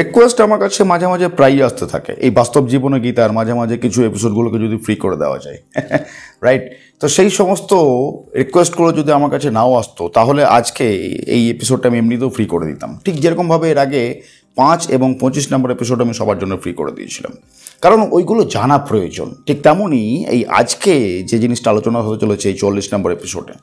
Request আমার কাছে মাঝে মাঝে প্রায়ই আসতে থাকে এই বাস্তব জীবনে গীতার মাঝে মাঝে কিছু এপিসোডগুলোকে যদি ফ্রি করে দেওয়া যায় রাইট। তো সেই সমস্ত রিকোয়েস্টগুলো যদি আমার কাছে নাও আসতো তাহলে আজকে এই এপিসোডটা আমি এমনিতেও ফ্রি করে দিতাম, ঠিক যেরকমভাবে এর আগে 5 এবং 25 নম্বর এপিসোড আমি সবার জন্য ফ্রি করে দিয়েছিলাম, কারণ ওইগুলো জানা প্রয়োজন। ঠিক তেমনই এই আজকে যে জিনিসটা আলোচনা হতে চলেছে এই 40 নম্বর এপিসোডে,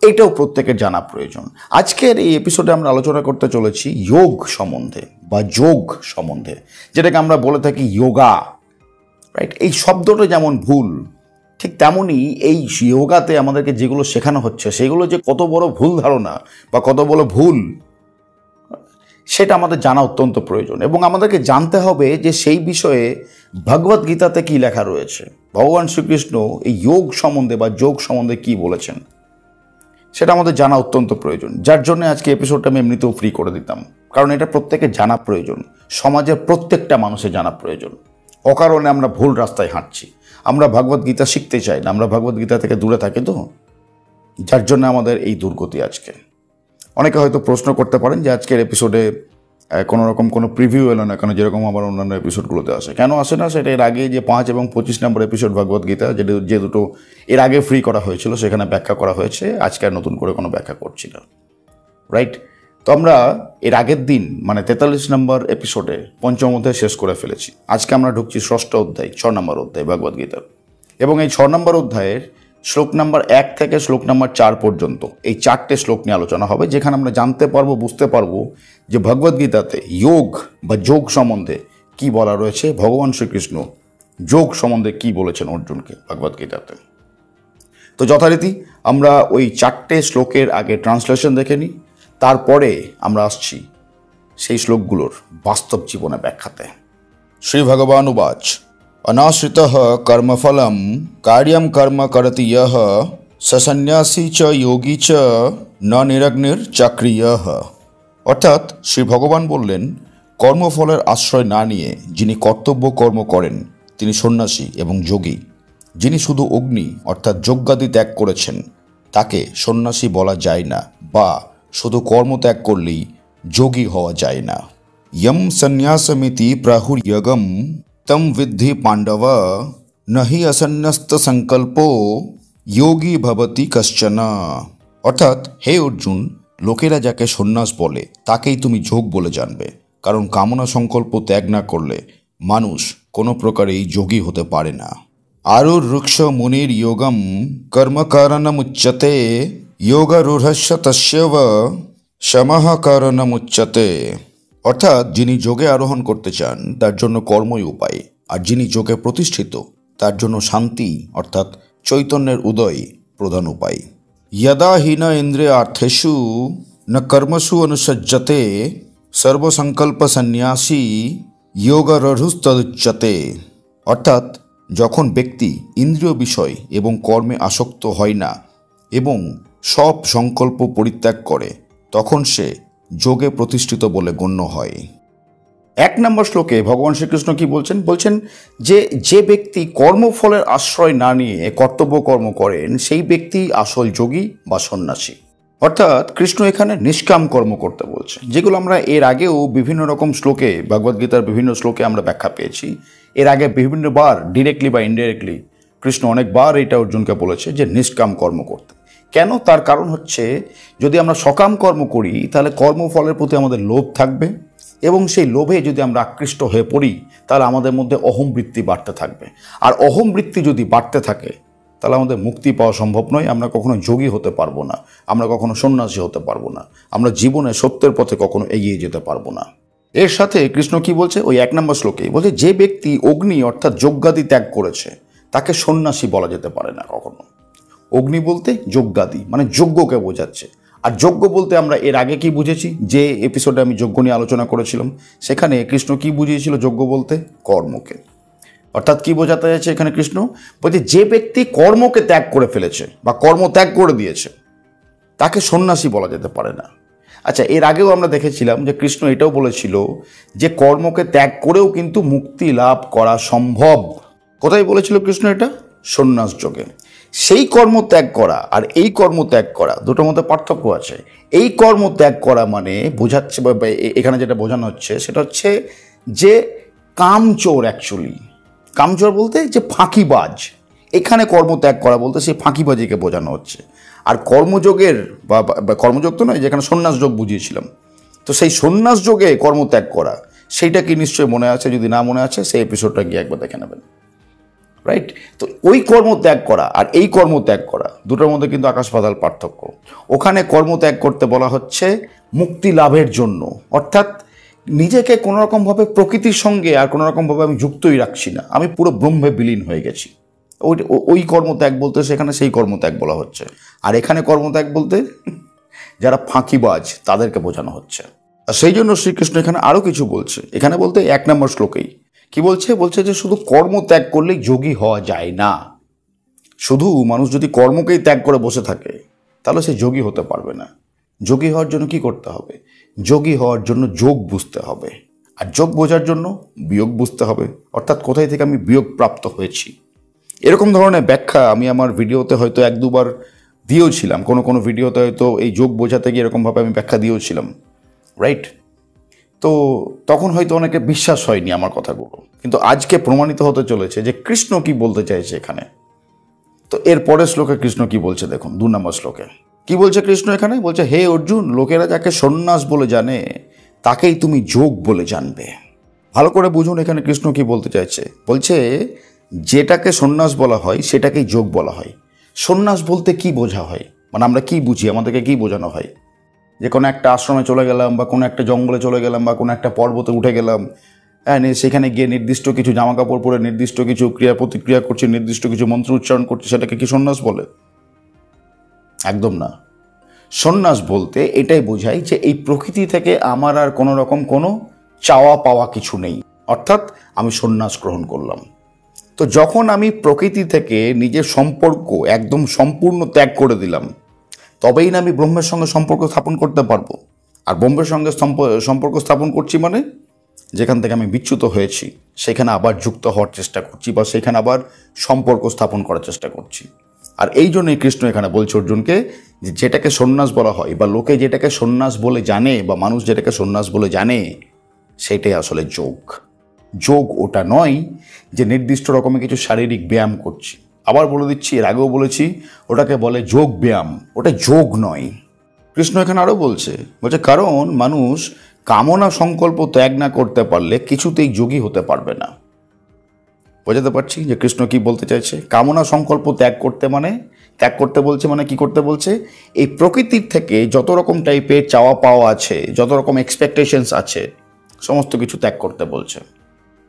এটাও প্রত্যেকের জানা প্রয়োজন। আজকের এই এপিসোডে আমরা আলোচনা করতে চলেছি যোগ সম্বন্ধে বা যোগ সম্বন্ধে, যেটাকে আমরা বলে থাকি যোগা, রাইট। এই শব্দটা যেমন ভুল, ঠিক তেমনই এই যোগাতে আমাদেরকে যেগুলো শেখানো হচ্ছে সেগুলো যে কত বড় ভুল ধারণা বা কত বড় ভুল, সেটা আমাদের জানা অত্যন্ত প্রয়োজন। এবং আমাদেরকে জানতে হবে যে সেই বিষয়ে ভগবদ গীতাতে কী লেখা রয়েছে, ভগবান শ্রীকৃষ্ণ এই যোগ সম্বন্ধে বা যোগ সম্বন্ধে কী বলেছেন, সেটা আমাদের জানা অত্যন্ত প্রয়োজন। যার জন্য আজকে এপিসোডটা আমি এমনিতেও ফ্রি করে দিতাম, কারণ এটা প্রত্যেকের জানা প্রয়োজন, সমাজের প্রত্যেকটা মানুষের জানা প্রয়োজন। অকারণে আমরা ভুল রাস্তায় হাঁটছি, আমরা ভগবদ গীতা শিখতে চাই না, আমরা ভগবদ গীতা থেকে দূরে থাকি, তো যার জন্য আমাদের এই দুর্গতি আজকে। অনেকে হয়তো প্রশ্ন করতে পারেন যে আজকের এপিসোডে কোনো রকম কোনো প্রিভিউ এলো না কেন, যেরকম আমার অন্যান্য এপিসোডগুলোতে আসে, কেন আসে না? সেটা এর আগে যে 5 এবং 25 নম্বর এপিসোড ভগবদ গীতা যে দুটো এর আগে ফ্রি করা হয়েছিল সেখানে ব্যাখ্যা করা হয়েছে, আজকে আর নতুন করে কোনো ব্যাখ্যা করছি না, রাইট। তো আমরা এর আগের দিন মানে 43 নম্বর এপিসোডে পঞ্চম অধ্যায় শেষ করে ফেলেছি। আজকে আমরা ঢুকছি ষষ্ঠ অধ্যায়, 6 নম্বর অধ্যায় ভগবদ গীতার। এবং এই 6 নম্বর অধ্যায়ের শ্লোক নাম্বার 1 থেকে শ্লোক নাম্বার 4 পর্যন্ত এই 4টে শ্লোক নিয়ে আলোচনা হবে, যেখানে আমরা জানতে পারবো, বুঝতে পারবো যে ভগবদ গীতাতে যোগ বা যোগ সম্বন্ধে কি বলা রয়েছে, ভগবান শ্রীকৃষ্ণ যোগ সম্বন্ধে কি বলেছেন অর্জুনকে ভগবদ গীতাতে। তো যথারীতি আমরা ওই 4টে শ্লোকের আগে ট্রান্সলেশন দেখে নিই, তারপরে আমরা আসছি সেই শ্লোকগুলোর বাস্তব জীবনে ব্যাখ্যাতে। শ্রী ভগবান উবাচ অনাশ্রিতঃ কর্মফলম কার্যম কর্ম করতি ইয়ঃ সসন্ন্যাসী চ যোগী চ ন নিরগ্নির চাকরিয়ঃ। অর্থাৎ শ্রী ভগবান বললেন, কর্মফলের আশ্রয় না নিয়ে যিনি কর্তব্য কর্ম করেন তিনি সন্ন্যাসী এবং যোগী। যিনি শুধু অগ্নি অর্থাৎ যজ্ঞাদি ত্যাগ করেছেন তাকে সন্ন্যাসী বলা যায় না, বা শুধু কর্মত্যাগ করলেই যোগী হওয়া যায় না। ইয়ম সন্ন্যাসমিতি প্রাহুর্যগম তম বিদ্ধি পাণ্ডব নহি অসন্ন্যস্ত সংকল্পো যোগী ভবতি কশ্চন। অর্থাৎ হে অর্জুন, লোকেরা যাকে সন্ন্যাস বলে তাকেই তুমি যোগ বলে জানবে, কারণ কামনা সংকল্প ত্যাগ না করলে মানুষ কোনো প্রকারেই যোগী হতে পারে না। আরুরুক্ষ মুনির যোগম কর্মকারণমুচ্যতে যোগারূঢ়স্য তস্যৈব শমঃ কারণমুচ্যতে। অর্থাৎ যিনি যোগে আরোহণ করতে চান তার জন্য কর্মই উপায়, আর যিনি যোগে প্রতিষ্ঠিত তার জন্য শান্তি অর্থাৎ চৈতন্যের উদয় প্রধান উপায়। যদা হীন ইন্দ্রিয়ার্থেষু ন কর্মসু অনুসজ্জতে সর্বসংকল্প সন্ন্যাসী যোগরূঢ়স্তদুচ্যতে। অর্থাৎ যখন ব্যক্তি ইন্দ্রিয় বিষয় এবং কর্মে আসক্ত হয় না এবং সব সংকল্প পরিত্যাগ করে তখন সে যোগে প্রতিষ্ঠিত বলে গণ্য হয়। 1 নম্বর শ্লোকে ভগবান শ্রীকৃষ্ণ কি বলছেন? বলছেন যে ব্যক্তি কর্মফলের আশ্রয় না নিয়ে কর্তব্য কর্ম করেন সেই ব্যক্তি আসল যোগী বা সন্ন্যাসী। অর্থাৎ কৃষ্ণ এখানে নিষ্কাম কর্ম করতে বলছে, যেগুলো আমরা এর আগেও বিভিন্ন রকম শ্লোকে ভগবদ্গীতার বিভিন্ন শ্লোকে আমরা ব্যাখ্যা পেয়েছি। এর আগে বিভিন্নবার ডিরেক্টলি বা ইনডাইরেক্টলি কৃষ্ণ অনেকবার এটা অর্জুনকে বলেছে যে নিষ্কাম কর্ম করতে। কেন? তার কারণ হচ্ছে যদি আমরা সকাম কর্ম করি তাহলে কর্মফলের প্রতি আমাদের লোভ থাকবে, এবং সেই লোভে যদি আমরা আকৃষ্ট হয়ে পড়ি তাহলে আমাদের মধ্যে অহংবৃত্তি বাড়তে থাকবে, আর অহংবৃত্তি যদি বাড়তে থাকে তাহলে আমাদের মুক্তি পাওয়া সম্ভব নয়, আমরা কখনো যোগী হতে পারবো না, আমরা কখনো সন্ন্যাসী হতে পারবো না, আমরা জীবনে সত্যের পথে কখনো এগিয়ে যেতে পারবো না। এর সাথে কৃষ্ণ কি বলছে ওই 1 নম্বর শ্লোকে? বলছে যে ব্যক্তি অগ্নি অর্থাৎ যজ্ঞাদি ত্যাগ করেছে তাকে সন্ন্যাসী বলা যেতে পারে না কখনো। অগ্নি বলতে যজ্ঞাদি মানে যজ্ঞকে বোঝাচ্ছে, আর যজ্ঞ বলতে আমরা এর আগে কি বুঝেছি, যে এপিসোডে আমি যজ্ঞ নিয়ে আলোচনা করেছিলাম সেখানে কৃষ্ণ কি বুঝিয়েছিল যজ্ঞ বলতে? কর্মকে। অর্থাৎ কি বোঝাতে যাচ্ছে এখানে কৃষ্ণ? বলছে যে ব্যক্তি কর্মকে ত্যাগ করে ফেলেছে বা কর্ম ত্যাগ করে দিয়েছে তাকে সন্ন্যাসী বলা যেতে পারে না। আচ্ছা, এর আগেও আমরা দেখেছিলাম যে কৃষ্ণ এটাও বলেছিল যে কর্মকে ত্যাগ করেও কিন্তু মুক্তি লাভ করা সম্ভব। কোথায় বলেছিল কৃষ্ণ এটা? সন্ন্যাস যোগে। সেই কর্ম ত্যাগ করা আর এই কর্ম ত্যাগ করা দুটোর মধ্যে পার্থক্য আছে। এই কর্ম ত্যাগ করা মানে বোঝাচ্ছে বা এখানে যেটা বোঝানো হচ্ছে সেটা হচ্ছে যে কামচোর, অ্যাকচুয়ালি কামচোর বলতে যে ফাঁকিবাজ, এখানে কর্মত্যাগ করা বলতে সেই ফাঁকিবাজিকে বোঝানো হচ্ছে। আর কর্মযোগের বা কর্মযোগ তো নয়, যেখানে সন্ন্যাস যোগ বুঝিয়েছিলাম, তো সেই সন্ন্যাস যোগে কর্মত্যাগ করা সেইটা কি নিশ্চয়ই মনে আছে? যদি না মনে আছে সেই এপিসোডটা গিয়ে একবার দেখে নেবেন, রাইট? তো ওই কর্মত্যাগ করা আর এই কর্মত্যাগ করা দুটোর মধ্যে কিন্তু আকাশ পাতাল পার্থক্য। ওখানে কর্মত্যাগ করতে বলা হচ্ছে মুক্তি লাভের জন্য, অর্থাৎ নিজেকে কোনোরকমভাবে প্রকৃতির সঙ্গে আর কোনোরকমভাবে আমি যুক্তই রাখছি না, আমি পুরো ব্রহ্মে বিলীন হয়ে গেছি। ওই কর্মত্যাগ বলতে সেখানে সেই কর্মত্যাগ বলা হচ্ছে। আর এখানে কর্মত্যাগ বলতে যারা ফাঁকিবাজ তাদেরকে বোঝানো হচ্ছে। আর সেই জন্য শ্রীকৃষ্ণ এখানে আরও কিছু বলছে। এখানে বলতে 1 নম্বর শ্লোকেই কি বলছে? বলছে যে শুধু কর্ম ত্যাগ করলেই যোগী হওয়া যায় না। শুধু মানুষ যদি কর্মকেই ত্যাগ করে বসে থাকে তাহলে সে যোগী হতে পারবে না। যোগী হওয়ার জন্য কি করতে হবে? যোগী হওয়ার জন্য যোগ বুঝতে হবে, আর যোগ বোঝার জন্য বিয়োগ বুঝতে হবে, অর্থাৎ কোথায় থেকে আমি বিয়োগ প্রাপ্ত হয়েছি। এরকম ধরনের ব্যাখ্যা আমি আমার ভিডিওতে হয়তো 1-2বার দিয়েওছিলাম। কোনো ভিডিওতে হয়তো এই যোগ বোঝাতে গিয়ে এরকমভাবে আমি ব্যাখ্যা দিয়েওছিলাম, রাইট? তো তখন হয়তো অনেকে বিশ্বাস হয়নি আমার কথাগুলো, কিন্তু আজকে প্রমাণিত হতে চলেছে যে কৃষ্ণ কি বলতে চাইছে এখানে। তো এর পরের শ্লোকে কৃষ্ণ কি বলছে দেখুন, 2 নম্বর শ্লোকে কি বলছে কৃষ্ণ এখানে? বলছে, হে অর্জুন, লোকেরা যাকে সন্ন্যাস বলে জানে তাকেই তুমি যোগ বলে জানবে। ভালো করে বুঝুন এখানে কৃষ্ণ কি বলতে চাইছে। বলছে যেটাকে সন্ন্যাস বলা হয় সেটাকেই যোগ বলা হয়। সন্ন্যাস বলতে কি বোঝা হয়, মানে আমরা কি বুঝি, আমাদেরকে কি বোঝানো হয়? যে কোনো একটা আশ্রমে চলে গেলাম বা কোনো একটা জঙ্গলে চলে গেলাম বা কোনো একটা পর্বতে উঠে গেলাম, হ্যাঁ, সেখানে গিয়ে নির্দিষ্ট কিছু জামা কাপড় পরে নির্দিষ্ট কিছু ক্রিয়া প্রতিক্রিয়া করছি, নির্দিষ্ট কিছু মন্ত্র উচ্চারণ করছি, সেটাকে কি সন্ন্যাস বলে? একদম না। সন্ন্যাস বলতে এটাই বোঝায় যে এই প্রকৃতি থেকে আমার আর কোনো রকম কোনো চাওয়া পাওয়া কিছু নেই, অর্থাৎ আমি সন্ন্যাস গ্রহণ করলাম। তো যখন আমি প্রকৃতি থেকে নিজের সম্পর্ক একদম সম্পূর্ণ ত্যাগ করে দিলাম, তবেই না আমি ব্রহ্মের সঙ্গে সম্পর্ক স্থাপন করতে পারবো। আর ব্রহ্মের সঙ্গে সম্পর্ক স্থাপন করছি মানে যেখান থেকে আমি বিচ্যুত হয়েছি সেখানে আবার যুক্ত হওয়ার চেষ্টা করছি বা সেখানে আবার সম্পর্ক স্থাপন করার চেষ্টা করছি। আর এই জন্যই কৃষ্ণ এখানে বলছে অর্জুনকে যে যেটাকে সন্ন্যাস বলা হয় বা লোকে যেটাকে সন্ন্যাস বলে জানে বা মানুষ যেটাকে সন্ন্যাস বলে জানে সেটাই আসলে যোগ। যোগ ওটা নয় যে নির্দিষ্ট রকমের কিছু শারীরিক ব্যায়াম করছি। আবার বলে দিচ্ছি, এর আগেও বলেছি, ওটাকে বলে যোগ ব্যায়াম, ওটা যোগ নয়। কৃষ্ণ এখানে আরও বলছে কারণ মানুষ কামনা সংকল্প ত্যাগ না করতে পারলে কিছুতেই যোগী হতে পারবে না। বোঝাতে পারছি যে কৃষ্ণ কি বলতে চাইছে? কামনা সংকল্প ত্যাগ করতে বলছে মানে কি করতে বলছে? এই প্রকৃতির থেকে যত রকম টাইপের চাওয়া পাওয়া আছে, যত রকম এক্সপেকটেশনস আছে, সমস্ত কিছু ত্যাগ করতে বলছে।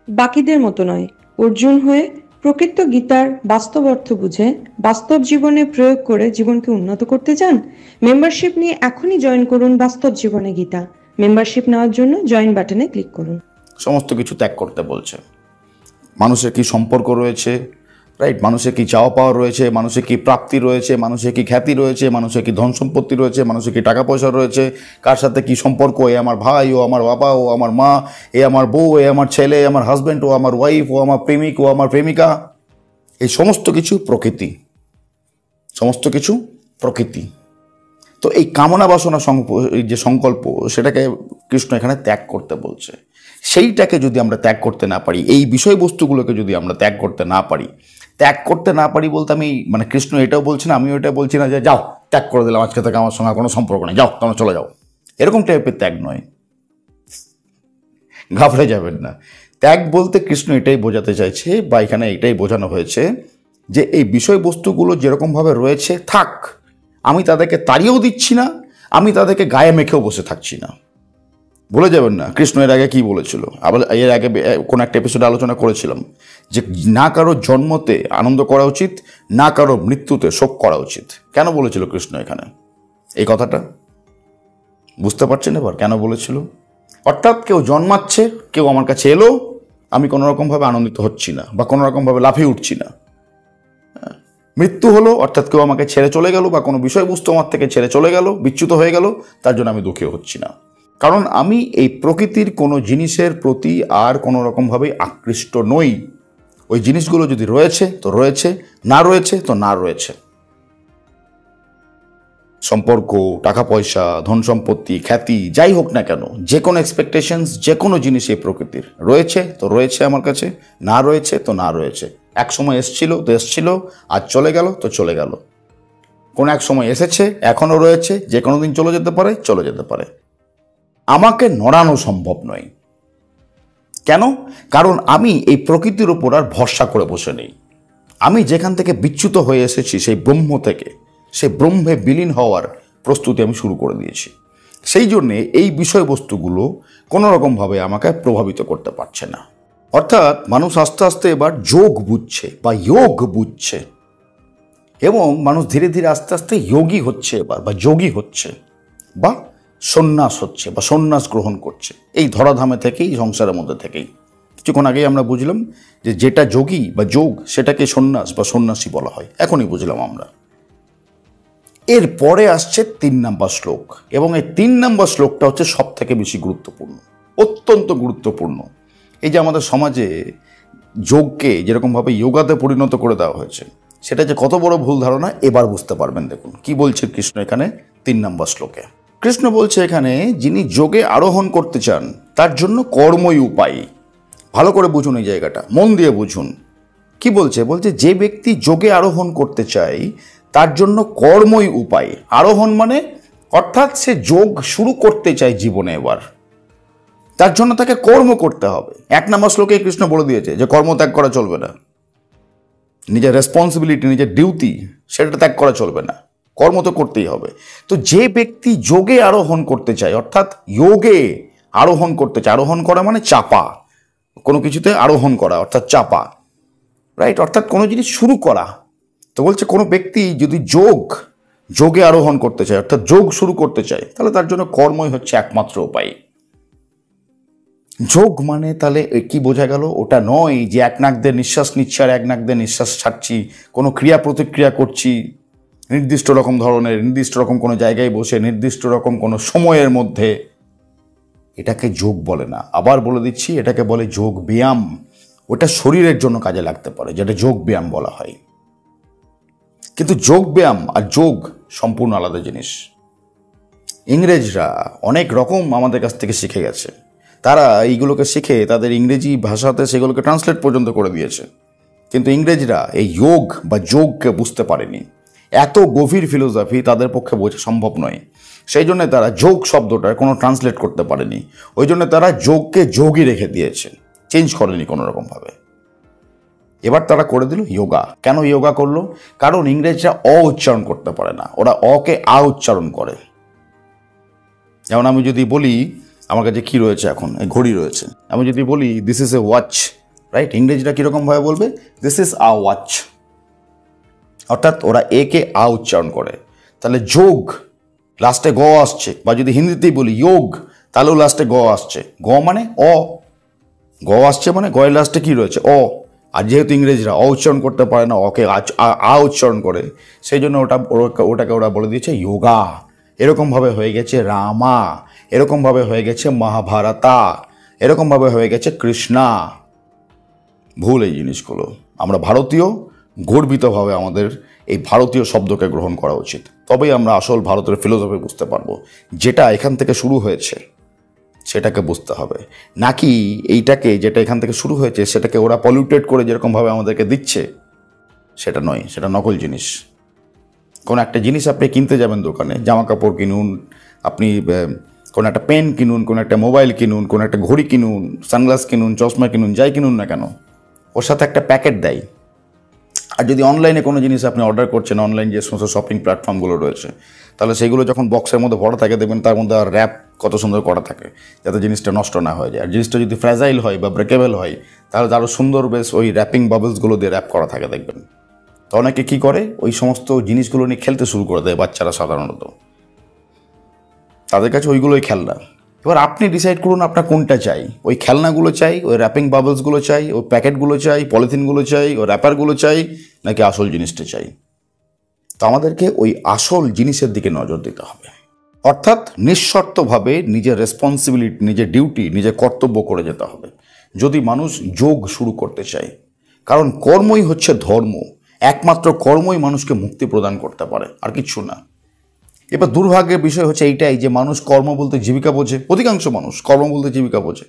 বাকিদের মতো নয়, অর্জুন হয়ে প্রকৃত গীতার বাস্তব অর্থ বুঝে বাস্তব জীবনে প্রয়োগ করে জীবনকে উন্নত করতে চান? মেম্বারশিপ নিয়ে এখনই জয়েন করুন বাস্তব জীবনে গীতা। মেম্বারশিপ নেওয়ার জন্য জয়েন বাটনে ক্লিক করুন। সমস্ত কিছু ত্যাগ করতে বলছে। মানুষের কি সম্পর্ক রয়েছে, রাইট? মানুষের কি চাওয়া পাওয়া রয়েছে, মানুষের কি প্রাপ্তি রয়েছে, মানুষের কি খ্যাতি রয়েছে, মানুষের কি ধন সম্পত্তি রয়েছে, মানুষের কি টাকা পয়সা রয়েছে, কার সাথে কি সম্পর্ক, এ আমার ভাই, ও আমার বাবা, ও আমার মা, এ আমার বউ, এ আমার ছেলে, এ আমার হাজব্যান্ড, ও আমার ওয়াইফ, ও আমার প্রেমিক, ও আমার প্রেমিকা, এই সমস্ত কিছু প্রকৃতি, সমস্ত কিছু প্রকৃতি। তো এই কামনা বাসনা যে সংকল্প, সেটাকে কৃষ্ণ এখানে ত্যাগ করতে বলছে। সেইটাকে যদি আমরা ত্যাগ করতে না পারি, এই বিষয়বস্তুগুলোকে যদি আমরা ত্যাগ করতে না পারি বলতে আমি মানে কৃষ্ণ এটাও বলছে না, আমিও এটা বলছি না যে যাও ত্যাগ করে দিলাম, আজকে থেকে আমার সঙ্গে কোনো সম্পর্ক নেই, যাও তোমরা চলে যাও, এরকম টাইপের ত্যাগ নয়। ঘাবড়ে যাবেন না। ত্যাগ বলতে কৃষ্ণ এটাই বোঝাতে চাইছে বা এখানে এটাই বোঝানো হয়েছে যে এই বিষয়বস্তুগুলো যেরকমভাবে রয়েছে থাক, আমি তাদেরকে তাড়িয়েও দিচ্ছি না, আমি তাদেরকে গায়ে মেখেও বসে থাকছি না। ভুলে যাবেন না কৃষ্ণ এর আগে কি বলেছিল। আবার এর আগে কোনো একটা এপিসোডে আলোচনা করেছিলাম যে না কারো জন্মতে আনন্দ করা উচিত, না কারো মৃত্যুতে শোক করা উচিত। কেন বলেছিল কৃষ্ণ এখানে এই কথাটা? বুঝতে পারছেন এবার কেন বলেছিল? অর্থাৎ কেউ জন্মাচ্ছে, কেউ আমার কাছে এলো, আমি কোনো রকমভাবে আনন্দিত হচ্ছি না বা কোনো রকমভাবে লাফিয়ে উঠছি না। মৃত্যু হলো অর্থাৎ কেউ আমাকে ছেড়ে চলে গেল বা কোনো বিষয়বস্তু আমার থেকে ছেড়ে চলে গেল, বিচ্যুত হয়ে গেল, তার জন্য আমি দুঃখী হচ্ছি না, কারণ আমি এই প্রকৃতির কোনো জিনিসের প্রতি আর কোনো রকমভাবে আকৃষ্ট নই। ওই জিনিসগুলো যদি রয়েছে তো রয়েছে, না রয়েছে তো না রয়েছে। সম্পর্ক, টাকা পয়সা, ধন সম্পত্তি, খ্যাতি, যাই হোক না কেন, যে কোনো এক্সপেকটেশনস, যে কোনো জিনিস এই প্রকৃতির রয়েছে তো রয়েছে আমার কাছে, না রয়েছে তো না রয়েছে। এক সময় এসছিল তো এসছিল, আজ চলে গেল তো চলে গেল। কোন এক সময় এসেছে, এখনও রয়েছে, যে কোনো দিন চলে যেতে পারে, চলে যেতে পারে। আমাকে নড়ানো সম্ভব নয়। কেন? কারণ আমি এই প্রকৃতির উপর আর ভরসা করে বসে নেই। আমি যেখান থেকে বিচ্যুত হয়ে এসেছি, সেই ব্রহ্ম থেকে, সেই ব্রহ্মে বিলীন হওয়ার প্রস্তুতি আমি শুরু করে দিয়েছি। সেই জন্যে এই বিষয়বস্তুগুলো কোনো রকমভাবে আমাকে প্রভাবিত করতে পারছে না। অর্থাৎ মানুষ আস্তে আস্তে এবার যোগ বুঝছে বা যোগ বুঝছে, এবং মানুষ ধীরে ধীরে আস্তে আস্তে যোগী হচ্ছে এবার, বা যোগী হচ্ছে, বা সন্ন্যাস হচ্ছে, বা সন্ন্যাস গ্রহণ করছে এই ধরাধামে থেকেই, সংসারের মধ্যে থেকেই। কিছুক্ষণ আগেই আমরা বুঝলাম যে যেটা যোগী বা যোগ সেটাকে সন্ন্যাস বা সন্ন্যাসী বলা হয়, এখনই বুঝলাম আমরা। এর পরে আসছে 3 নম্বর শ্লোক, এবং এই 3 নম্বর শ্লোকটা হচ্ছে সব থেকে বেশি গুরুত্বপূর্ণ, অত্যন্ত গুরুত্বপূর্ণ। এই যে আমাদের সমাজে যোগকে যেরকমভাবে যোগাতে পরিণত করে দেওয়া হয়েছে, সেটা যে কত বড় ভুল ধারণা এবার বুঝতে পারবেন। দেখুন কি বলছে কৃষ্ণ এখানে 3 নম্বর শ্লোকে। কৃষ্ণ বলছে এখানে, যিনি যোগে আরোহণ করতে চান তার জন্য কর্মই উপায়। ভালো করে বুঝুন এই জায়গাটা, মন দিয়ে বুঝুন। কি বলছে? বলছে যে ব্যক্তি যোগে আরোহণ করতে চায় তার জন্য কর্মই উপায়। আরোহণ মানে অর্থাৎ সে যোগ শুরু করতে চায় জীবনে, এবার তার জন্য তাকে কর্ম করতে হবে। 1 নম্বর শ্লোকে কৃষ্ণ বলে দিয়েছে যে কর্ম ত্যাগ করা চলবে না, নিজের রেসপন্সিবিলিটি, নিজের ডিউটি, সেটা ত্যাগ করা চলবে না, কর্ম তো করতেই হবে। তো যে ব্যক্তি যোগে আরোহণ করতে চায়, অর্থাৎ যোগে আরোহণ করতে চায়, আরোহণ করা মানে চাপা, কোনো কিছুতে আরোহণ করা অর্থাৎ চাপা, রাইট, অর্থাৎ কোনো জিনিস শুরু করা। তো বলছে কোনো ব্যক্তি যদি যোগে আরোহণ করতে চায়, অর্থাৎ যোগ শুরু করতে চায়, তাহলে তার জন্য কর্মই হচ্ছে একমাত্র উপায়। যোগ মানে তাহলে কি বোঝা গেল? ওটা নয় যে এক নাক দিয়ে নিঃশ্বাস নিচ্ছি আর এক নাক দিয়ে নিঃশ্বাস ছাড়ছি, কোনো ক্রিয়া প্রতিক্রিয়া করছি নির্দিষ্ট রকম ধরনের, নির্দিষ্ট রকম কোনো জায়গায় বসে, নির্দিষ্ট রকম কোনো সময়ের মধ্যে। এটাকে যোগ বলে না। আবার বলে দিচ্ছি, এটাকে বলে যোগ ব্যায়াম। ওটা শরীরের জন্য কাজে লাগতে পারে, যেটা যোগ ব্যায়াম বলা হয়। কিন্তু যোগ ব্যায়াম আর যোগ সম্পূর্ণ আলাদা জিনিস। ইংরেজরা অনেক রকম আমাদের কাছ থেকে শিখে গেছে। তারা এইগুলোকে শিখে তাদের ইংরেজি ভাষাতে সেগুলোকে ট্রান্সলেট পর্যন্ত করে দিয়েছে। কিন্তু ইংরেজরা এই যোগ বা যোগকে বুঝতে পারেনি। এত গভীর ফিলোসফি তাদের পক্ষে বোঝা সম্ভব নয়। সেই জন্য তারা যোগ শব্দটার কোনো ট্রান্সলেট করতে পারেনি। ওই জন্য তারা যোগকে যোগই রেখে দিয়েছে, চেঞ্জ করেনি কোনো রকমভাবে। এবার তারা করে দিল যোগা। কেন যোগা করলো? কারণ ইংরেজরা অ উচ্চারণ করতে পারে না, ওরা অকে আ উচ্চারণ করে। যেমন আমি যদি বলি, আমার কাছে কি রয়েছে এখন, এই ঘড়ি রয়েছে, আমি যদি বলি this is a watch, right, ইংরেজরা কীরকমভাবে বলবে? দিস ইজ আ ওয়াচ, অর্থাৎ ওরা একে আ উচ্চারণ করে। তাহলে যোগ লাস্টে গ আসছে, বা যদি হিন্দিতেই বলি যোগ, তাহলেও লাস্টে গ আসছে। গ মানে অ, গ আসছে মানে গয়ের লাস্টে কি রয়েছে? অ। আর যেহেতু ইংরেজরা অ উচ্চারণ করতে পারে না, অকে আ উচ্চারণ করে, সেই জন্য ওটাকে ওরা বলে দিয়েছে যোগা। এরকমভাবে হয়ে গেছে রামা, এরকমভাবে হয়ে গেছে মহাভারতা, এরকমভাবে হয়ে গেছে কৃষ্ণা। ভুল এই জিনিসগুলো। আমরা ভারতীয়, গর্বিতভাবে আমাদের এই ভারতীয় শব্দকে গ্রহণ করা উচিত। তবেই আমরা আসল ভারতের ফিলোসফি বুঝতে পারবো। যেটা এখান থেকে শুরু হয়েছে সেটাকে বুঝতে হবে, নাকি এইটাকে যেটা এখান থেকে শুরু হয়েছে সেটাকে ওরা পলিউটেড করে যেরকমভাবে আমাদেরকে দিচ্ছে, সেটা নয়, সেটা নকল জিনিস। কোনো একটা জিনিস আপনি কিনতে যাবেন দোকানে, জামা কাপড় কিনুন, আপনি কোনো একটা পেন কিনুন, কোনো একটা মোবাইল কিনুন, কোনো একটা ঘড়ি কিনুন, সানগ্লাস কিনুন, চশমা কিনুন, যাই কিনুন না কেন, ওর সাথে একটা প্যাকেট দেয়। আর যদি অনলাইনে কোনো জিনিস আপনি অর্ডার করছেন, অনলাইন যে সমস্ত শপিং প্ল্যাটফর্মগুলো রয়েছে, তাহলে সেগুলো যখন বক্সের মধ্যে ভরা থাকে, দেখবেন তার মধ্যে আর র্যাপ কত সুন্দর করা থাকে, যাতে জিনিসটা নষ্ট না হয়ে যায়। আর জিনিসটা যদি ফ্র্যাজাইল হয় বা ব্রেকেবল হয়, তাহলে আরও সুন্দর বেশ ওই র্যাপিং বাবলসগুলো দিয়ে র্যাপ করা থাকে দেখবেন। তো অনেকে কী করে, ওই সমস্ত জিনিসগুলো নিয়ে খেলতে শুরু করে দেয় বাচ্চারা সাধারণত, তাদের কাছে ওইগুলোই খেলনা। এবার আপনি ডিসাইড করুন আপনার কোনটা চাই, ওই খেলনাগুলো চাই, ওই র্যাপিং বাবলসগুলো চাই, ওই প্যাকেটগুলো চাই, পলিথিনগুলো চাই, ওই র্যাপারগুলো চাই, নাকি আসল জিনিসটা চাই। তো আমাদেরকে ওই আসল জিনিসের দিকে নজর দিতে হবে, অর্থাৎ নিঃশর্তভাবে নিজের রেসপন্সিবিলিটি, নিজের ডিউটি, নিজের কর্তব্য করে যেতে হবে। যদি মানুষ যোগ শুরু করতে চায়, কারণ কর্মই হচ্ছে ধর্ম, একমাত্র কর্মই মানুষকে মুক্তি প্রদান করতে পারে, আর কিচ্ছু না। এবার দুর্ভাগ্যের বিষয় হচ্ছে এইটাই যে মানুষ কর্ম বলতে জীবিকা বোঝে, অধিকাংশ মানুষ কর্ম বলতে জীবিকা বোঝে।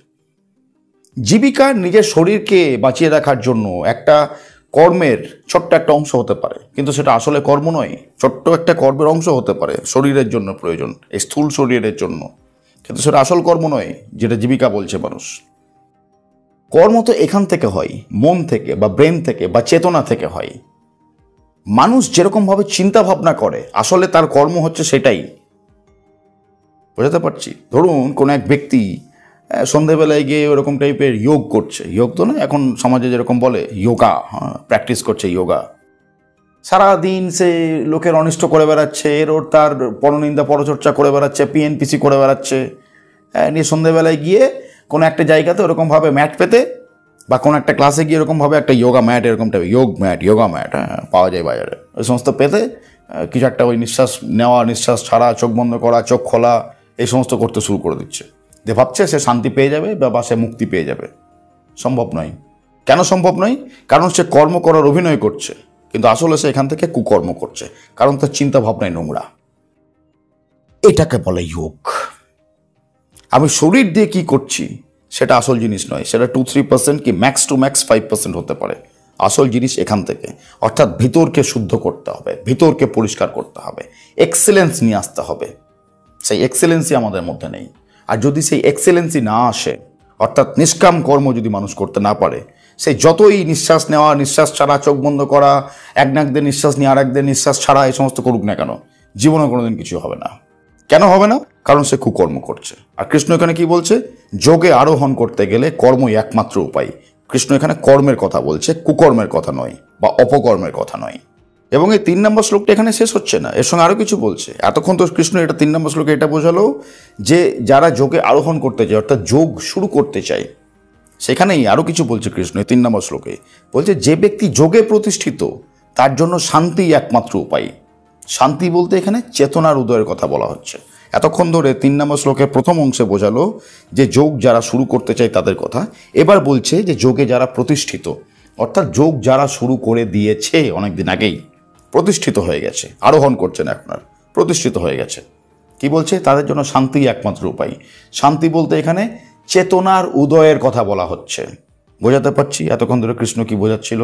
জীবিকা নিজের শরীরকে বাঁচিয়ে রাখার জন্য একটা কর্মের ছোট্ট একটা অংশ হতে পারে, কিন্তু সেটা আসলে কর্ম নয়, ছোট্ট একটা কর্মের অংশ হতে পারে, শরীরের জন্য প্রয়োজন, এই স্থূল শরীরের জন্য, কিন্তু সেটা আসল কর্ম নয় যেটা জীবিকা বলছে মানুষ। কর্ম তো এখান থেকে হয়, মন থেকে বা ব্রেন থেকে বা চেতনা থেকে হয়। মানুষ যেরকমভাবে চিন্তা ভাবনা করে আসলে তার কর্ম হচ্ছে সেটাই। বোঝাতে পারছি? ধরুন কোনো এক ব্যক্তি সন্ধেবেলায় গিয়ে ওরকম টাইপের যোগ করছে, যোগ তো না, এখন সমাজে যেরকম বলে যোগা, প্র্যাকটিস করছে যোগা। সারাদিন সে লোকের অনিষ্ট করে বেড়াচ্ছে, ওর তার পরনিন্দা পরচর্চা করে বেড়াচ্ছে, পিএনপিসি করে বেড়াচ্ছে, নিয়ে সন্ধেবেলায় গিয়ে কোনো একটা জায়গাতে ওরকমভাবে ম্যাট পেতে বা কোনো একটা ক্লাসে গিয়ে এরকমভাবে একটা যোগা ম্যাট, এরকম টাইপের যোগা ম্যাট পাওয়া যায় বাজারে, ওই সমস্ত পেতে কিছু একটা ওই নিঃশ্বাস নেওয়া, নিঃশ্বাস ছাড়া, চোখ বন্ধ করা, চোখ খোলা, এই সমস্ত করতে শুরু করে দিচ্ছে। যে ভাবছে সে শান্তি পেয়ে যাবে বা সে মুক্তি পেয়ে যাবে। সম্ভব নয়। কেন সম্ভব নয়? কারণ সে কর্ম করার অভিনয় করছে, কিন্তু আসলে সে এখান থেকে কুকর্ম করছে, কারণ তার চিন্তা ভাবনাই নোংরা। এটাকে বলে যোগ। আমি শরীর দিয়ে কি করছি সেটা আসল জিনিস নয়, সেটা 2-3% কি ম্যাক্স টু ম্যাক্স 5% হতে পারে। আসল জিনিস এখান থেকে, অর্থাৎ ভিতরকে শুদ্ধ করতে হবে, ভিতরকে পরিষ্কার করতে হবে, এক্সেলেন্স নিয়ে আসতে হবে। সেই এক্সেলেন্সি আমাদের মধ্যে নেই। আর যদি সেই এক্সেলেন্সি না আসে, অর্থাৎ নিষ্কাম কর্ম যদি মানুষ করতে না পারে, সে যতই নিঃশ্বাস নেওয়া, নিঃশ্বাস ছাড়া, চোখ বন্ধ করা, এক নাক দিয়ে নিঃশ্বাস নিয়ে আর এক দিয়ে নিঃশ্বাস ছাড়া, এই সমস্ত করুক না কেন, জীবনে কোনোদিন কিছু হবে না। কেন হবে না? কারণ সে কুকর্ম করছে। আর কৃষ্ণ এখানে কি বলছে? যোগে আরোহণ করতে গেলে কর্মই একমাত্র উপায়। কৃষ্ণ এখানে কর্মের কথা বলছে, কুকর্মের কথা নয় বা অপকর্মের কথা নয়। এবং এই 3 নম্বর শ্লোকটা এখানে শেষ হচ্ছে না, এর সঙ্গে আরও কিছু বলছে। এতক্ষণ তো কৃষ্ণ এটা 3 নম্বর শ্লোকে এটা বোঝালো যে যারা যোগে আরোহণ করতে চায়, অর্থাৎ যোগ শুরু করতে চায়, সেখানেই আরও কিছু বলছে কৃষ্ণ এই 3 নম্বর শ্লোকে। বলছে যে ব্যক্তি যোগে প্রতিষ্ঠিত তার জন্য শান্তিই একমাত্র উপায়। শান্তি বলতে এখানে চেতনার উদয়ের কথা বলা হচ্ছে। এতক্ষণ ধরে 3 নম্বর শ্লোকের প্রথম অংশে বোঝালো যে যোগ যারা শুরু করতে চায় তাদের কথা। এবার বলছে যে যোগে যারা প্রতিষ্ঠিত, অর্থাৎ যোগ যারা শুরু করে দিয়েছে অনেকদিন আগেই, প্রতিষ্ঠিত হয়ে গেছে, আরোহণ করছেন আপনার, প্রতিষ্ঠিত হয়ে গেছে, কি বলছে? তাদের জন্য শান্তিই একমাত্র উপায়। শান্তি বলতে এখানে চেতনার উদয়ের কথা বলা হচ্ছে। বোঝাতে পারছি এতক্ষণ ধরে কৃষ্ণ কি বোঝাচ্ছিল?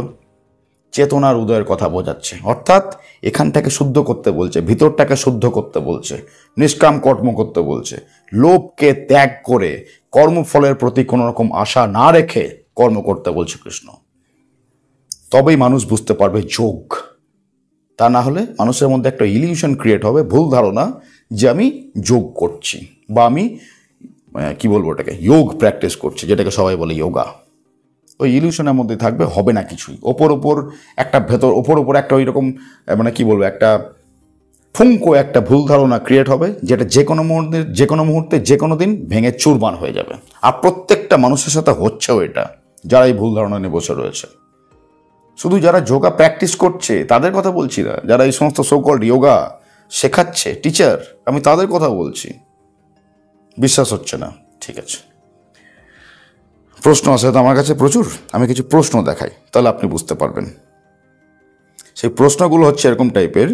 চেতনার উদয়ের কথা বোঝাচ্ছে। অর্থাৎ এখানটাকে শুদ্ধ করতে বলছে, ভিতরটাকে শুদ্ধ করতে বলছে, নিষ্কাম কর্ম করতে বলছে, লোভকে ত্যাগ করে কর্মফলের প্রতি কোনো রকম আশা না রেখে কর্ম করতে বলছে কৃষ্ণ। তবেই মানুষ বুঝতে পারবে যোগ। তা না হলে মানুষের মধ্যে একটা ইলিউশন ক্রিয়েট হবে, ভুল ধারণা যে আমি যোগ করছি বা আমি কি বলবো ওটাকে, যোগ প্র্যাকটিস করছি, যেটাকে সবাই বলে যোগা। ওই ইলিউশনের মধ্যে থাকবে, হবে না কিছুই। ওপর একটা ভেতর, ওপর একটা ওই রকম মানে কি বলবো, একটা ঠুঙ্কো একটা ভুল ধারণা ক্রিয়েট হবে, যেটা যে কোনো মুহূর্তে যে কোনো দিন ভেঙে চুরমার হয়ে যাবে। আর প্রত্যেকটা মানুষের সাথে হচ্ছেও এটা, যারা এই ভুল ধারণা নিয়ে বসে রয়েছে। শুধু যারা যোগা প্র্যাকটিস করছে তাদের কথা বলছি না, যারা এই সমস্ত সোকল্ড যোগা শেখাচ্ছে টিচার, আমি তাদের কথা বলছি। বিশ্বাস হচ্ছে না? ঠিক আছে, প্রশ্ন আছে তো আমার কাছে প্রচুর, আমি কিছু প্রশ্ন দেখাই, তাহলে আপনি বুঝতে পারবেন। সেই প্রশ্নগুলো হচ্ছে এরকম টাইপের।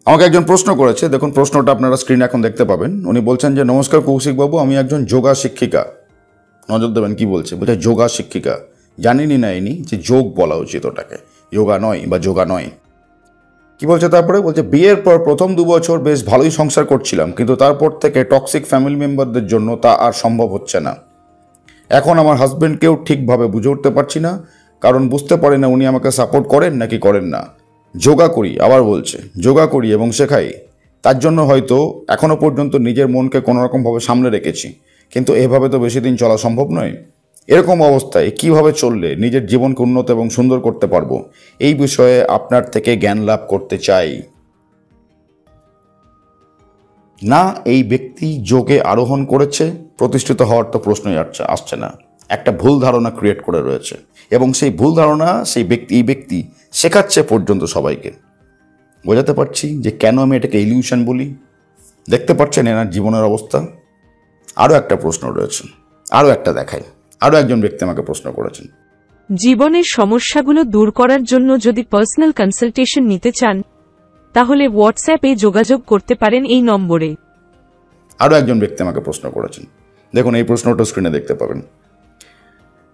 আমাকে একজন প্রশ্ন করেছে, দেখুন প্রশ্নটা আপনারা স্ক্রিনে এখন দেখতে পাবেন। উনি বলছেন যে নমস্কার কৌশিকবাবু, আমি একজন যোগা শিক্ষিকা। নজর দেবেন কি বলছে, বলছে যোগা শিক্ষিকা। জানিনি না ইনি যে যোগ বলা উচিত ওটাকে, যোগা নয় বা যোগা নয়। কি বলছে তারপরে? বলছে বিয়ের পর প্রথম 2 বছর বেশ ভালোই সংসার করছিলাম, কিন্তু তারপর থেকে টক্সিক ফ্যামিলি মেম্বারদের জন্য তা আর সম্ভব হচ্ছে না। এখন আমার হাজব্যান্ডকেও ঠিকভাবে বুঝে উঠতে পারছি না, কারণ বুঝতে পারি না উনি আমাকে সাপোর্ট করেন নাকি করেন না। যোগা করি, আবার বলছে যোগা করি এবং শেখাই, তার জন্য হয়তো এখনও পর্যন্ত নিজের মনকে কোনোরকমভাবে সামনে রেখেছি, কিন্তু এভাবে তো বেশি দিন চলা সম্ভব নয়। এরকম অবস্থায় কিভাবে চললে নিজের জীবনকে উন্নত এবং সুন্দর করতে পারবো, এই বিষয়ে আপনার থেকে জ্ঞান লাভ করতে চাই। না, এই ব্যক্তি যোগে আরোহণ করেছে, প্রতিষ্ঠিত হওয়ার তো প্রশ্নই আসছে না। একটা ভুল ধারণা ক্রিয়েট করে রয়েছে, এবং সেই ভুল ধারণা এই ব্যক্তি শেখাচ্ছে পর্যন্ত সবাইকে। বোঝাতে পারছি যে কেন আমি এটাকে ইলিউশন বলি? দেখতে পাচ্ছেন এনার জীবনের অবস্থা। আরও একটা প্রশ্ন রয়েছে, আরও একটা দেখাই। আরও একজন ব্যক্তি আমাকে প্রশ্ন করেছেন, জীবনের সমস্যাগুলো দূর করার জন্য যদি পার্সোনাল কনসালটেশন নিতে চান তাহলে হোয়াটসঅ্যাপে যোগাযোগ করতে পারেন এই নম্বরে। আরও একজন ব্যক্তি আমাকে প্রশ্ন করেছেন, দেখুন এই প্রশ্নটা স্ক্রিনে দেখতে পাবেন।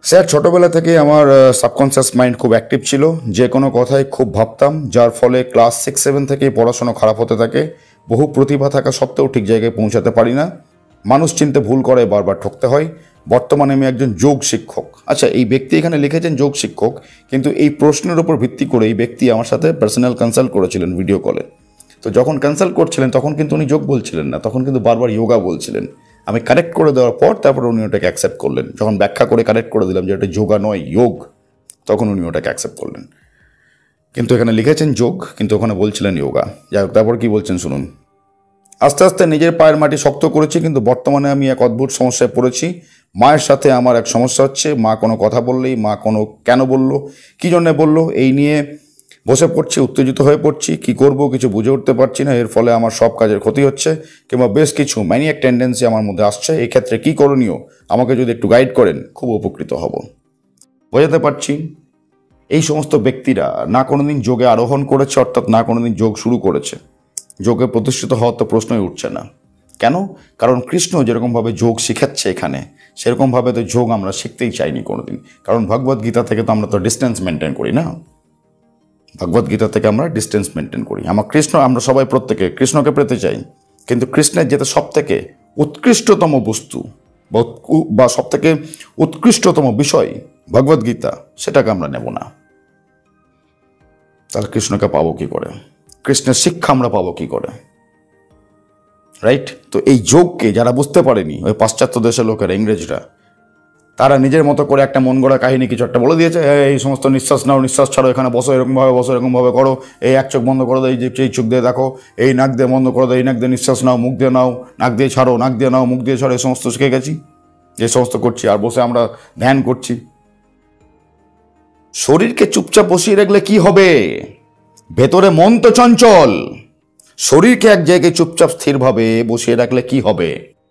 স্যার, ছোটোবেলা থেকে আমার সাবকনসিয়াস মাইন্ড খুব অ্যাক্টিভ ছিল, যে কোনো কথাই খুব ভাবতাম, যার ফলে ক্লাস 6-7 থেকেই পড়াশোনা খারাপ হতে থাকে। বহু প্রতিভা থাকা সত্ত্বেও ঠিক জায়গায় পৌঁছাতে পারি না, মানুষ চিনতে ভুল করে, বারবার ঠকতে হয়। বর্তমানে আমি একজন যোগ শিক্ষক। আচ্ছা, এই ব্যক্তি এখানে লিখেছেন যোগ শিক্ষক, কিন্তু এই প্রশ্নের উপর ভিত্তি করে এই ব্যক্তি আমার সাথে পার্সোনাল কনসাল্ট করেছিলেন ভিডিও কলে। তো যখন কনসাল্ট করছিলেন তখন কিন্তু উনি যোগ বলছিলেন না, তখন কিন্তু বারবার যোগা বলছিলেন। আমি কারেক্ট করে দেওয়ার পর তারপর উনি ওটাকে অ্যাকসেপ্ট করলেন। যখন ব্যাখ্যা করে কারেক্ট করে দিলাম যে এটা যোগা নয় যোগ, তখন উনি ওটাকে অ্যাকসেপ্ট করলেন। কিন্তু এখানে লিখেছেন যোগ, কিন্তু ওখানে বলছিলেন যোগা। যাই হোক, তারপর কি বলছেন শুনুন। আস্তে আস্তে নিজের পায়ের মাটি শক্ত করেছি, কিন্তু বর্তমানে আমি এক অদ্ভুত সমস্যায় পড়েছি। মায়ের সাথে আমার এক সমস্যা হচ্ছে, মা কোনো কথা বললেই, মা কোনো কেন বললো, কী জন্যে বললো, এই নিয়ে বসে পড়ছি, উত্তেজিত হয়ে পড়ছি, কি করব কিছু বুঝে উঠতে পারছি না। এর ফলে আমার সব কাজের ক্ষতি হচ্ছে, কিংবা বেশ কিছু ম্যানিয়াক টেন্ডেন্সি আমার মধ্যে আসছে। এই ক্ষেত্রে কী করণীয়, আমাকে যদি একটু গাইড করেন খুব উপকৃত হব। বোঝাতে পারছি এই সমস্ত ব্যক্তিরা না কোনোদিন যোগে আরোহণ করেছে, অর্থাৎ না কোনোদিন যোগ শুরু করেছে। যোগে প্রতিষ্ঠিত হওয়ার তো প্রশ্নই উঠছে না। কেন? কারণ কৃষ্ণ যেরকমভাবে যোগ শিখাচ্ছে এখানে, সেরকমভাবে তো যোগ আমরা শিখতেই চাইনি কোনোদিন। কারণ ভগবদ্গীতা থেকে তো আমরা তো ডিস্টেন্স মেনটেন করি না, ভগবদ্গীতা থেকে আমরা ডিস্টেন্স মেনটেন করি। আমরা আমরা সবাই প্রত্যেকে কৃষ্ণকে পেতে চাই, কিন্তু কৃষ্ণের যেটা সব থেকে উৎকৃষ্টতম বস্তু বা সব থেকে উৎকৃষ্টতম বিষয় ভগবদ্গীতা, সেটাকে আমরা নেব না। তাহলে কৃষ্ণকে পাবো কি করে? কৃষ্ণের শিক্ষা আমরা পাবো কি করে? রাইট? তো এই যোগকে যারা বুঝতে পারেনি, ওই পাশ্চাত্য দেশের লোকেরা, ইংরেজরা, তারা নিজের মতো করে একটা মন গড়া কাহিনী কিছু একটা বলে দিয়েছে। এই সমস্ত নিঃশ্বাস নাও, নিঃশ্বাস ছাড়ো, এখানে বসো, এরকমভাবে বসো, এরকমভাবে করো, এই এক চোখ বন্ধ করে দাও, এই চোখ দিয়ে দেখো, এই নাক দিয়ে বন্ধ করে দাও, এই নাক দিয়ে নিঃশ্বাস নাও, মুখ দিয়ে নাও, নাক দিয়ে ছাড়ো, নাক দিয়ে নাও, মুখ দিয়ে ছাড়ো, এই সমস্ত শিখে গেছি, যে সমস্ত করছি, আর বসে আমরা ধ্যান করছি। শরীরকে চুপচাপ বসিয়ে রাখলে কি হবে? ভেতরে মন তো চঞ্চল, শরীরকে এক জায়গায় চুপচাপ স্থিরভাবে বসিয়ে রাখলে কি হবে?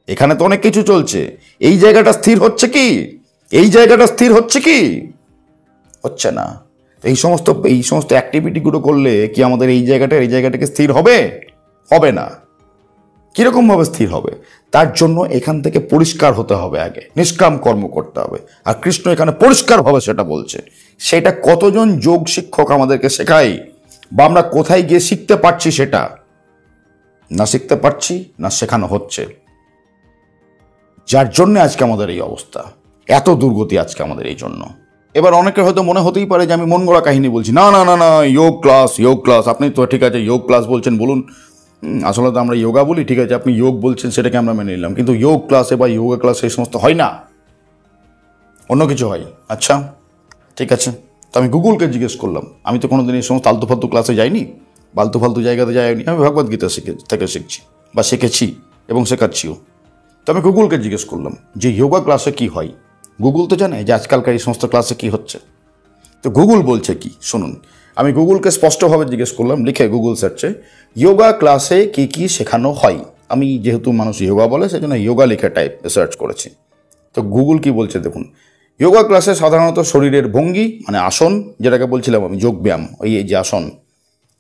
এখানে তো অনেক কিছু চলছে, এই জায়গাটা স্থির হচ্ছে কি? এই জায়গাটা স্থির হচ্ছে কি? হচ্ছে না। এই সমস্ত অ্যাক্টিভিটিগুলো করলে কি আমাদের এই জায়গাটাকে স্থির হবে? হবে না। কীরকমভাবে স্থির হবে? তার জন্য এখান থেকে পরিষ্কার হতে হবে, আগে নিষ্কাম কর্ম করতে হবে। আর কৃষ্ণ এখানে পরিষ্কারভাবে সেটা বলছে। সেটা কতজন যোগ শিক্ষক আমাদেরকে শেখায়, বা আমরা কোথায় গিয়ে শিখতে পারছি? সেটা না শিখতে পারছি, না শেখানো হচ্ছে, যার জন্য আজকে আমাদের এই অবস্থা, এত দুর্গতি আজকে আমাদের এই জন্য। এবার অনেকের হয়তো মনে হতেই পারে যে আমি মন গড়া কাহিনী বলছি। না না না না, যোগ ক্লাস, আপনি তো ঠিক আছে যোগ ক্লাস বলছেন, বলুন। আসলে তো আমরা যোগা বলি, ঠিক আছে, আপনি যোগ বলছেন, সেটাকে আমরা মেনে নিলাম, কিন্তু যোগ ক্লাসে বা যোগা ক্লাসে এই সমস্ত হয় না, অন্য কিছু হয়। আচ্ছা ঠিক আছে, তো আমি গুগলকে জিজ্ঞেস করলাম। আমি তো কোনোদিন এই সমস্ত আলতু ফালতু ক্লাসে যাইনি, ফালতু ফালতু জায়গাতে যাইনি। আমি ভগবদ্গীতা থেকে শিখছি বা শিখেছি এবং শেখাচ্ছিও। তো আমি গুগলকে জিজ্ঞেস করলাম যে যোগা ক্লাসে কি হয়। গুগল তো জানে যে আজকালকার এই সমস্ত ক্লাসে কি হচ্ছে। তো গুগল বলছে কি শুনুন। আমি গুগলকে স্পষ্টভাবে জিজ্ঞেস করলাম, লিখে গুগল সার্চে যোগা ক্লাসে কি কি শেখানো হয়। আমি যেহেতু মানুষ যোগা বলে, সেই জন্য যোগা লিখে সার্চ করেছি। তো গুগল কি বলছে দেখুন। যোগা ক্লাসে সাধারণত শরীরের ভঙ্গি, মানে আসন, যেটাকে বলছিলাম আমি যোগ ব্যায়াম, এই যে আসন,